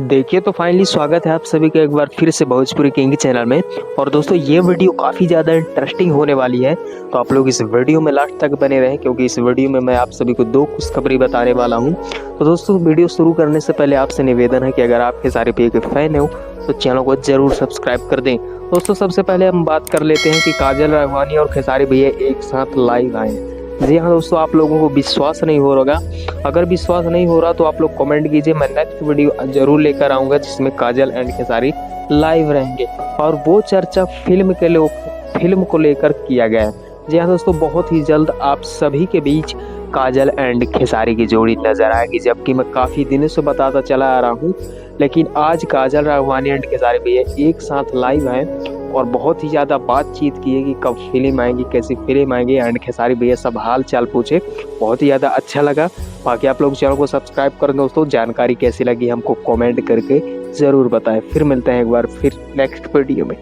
देखिए तो फाइनली स्वागत है आप सभी का एक बार फिर से भोजपुरी किंग चैनल में। और दोस्तों ये वीडियो काफ़ी ज़्यादा इंटरेस्टिंग होने वाली है, तो आप लोग इस वीडियो में लास्ट तक बने रहें क्योंकि इस वीडियो में मैं आप सभी को दो खुशखबरी बताने वाला हूं। तो दोस्तों वीडियो शुरू करने से पहले आपसे निवेदन है कि अगर आप खेसारी भैया के फैन हो तो चैनल को जरूर सब्सक्राइब कर दें। दोस्तों सबसे पहले हम बात कर लेते हैं कि काजल राघवानी और खेसारी भैया एक साथ लाइव आए हैं। जी हाँ दोस्तों, आप लोगों को विश्वास नहीं हो रहा। अगर विश्वास नहीं हो रहा तो आप लोग कमेंट कीजिए, मैं नेक्स्ट वीडियो जरूर लेकर आऊंगा जिसमें काजल एंड खेसारी लाइव रहेंगे। और वो चर्चा फिल्म को लेकर किया गया है। जी हाँ दोस्तों, बहुत ही जल्द आप सभी के बीच काजल एंड खेसारी की जोड़ी नजर आएगी, जबकि मैं काफी दिनों से बताता चला आ रहा हूँ, लेकिन आज काजल राघवानी एंड खेसारी भैया एक साथ लाइव हैं और बहुत ही ज़्यादा बातचीत की है कि कब फिल्म आएगी, कैसी फिल्म आएगी, एंड खेसारी भैया सब हाल चाल पूछे। बहुत ही ज़्यादा अच्छा लगा। बाकी आप लोग चैनल को सब्सक्राइब करें दोस्तों। जानकारी कैसी लगी हमको कमेंट करके ज़रूर बताएं। फिर मिलते हैं एक बार फिर नेक्स्ट वीडियो में।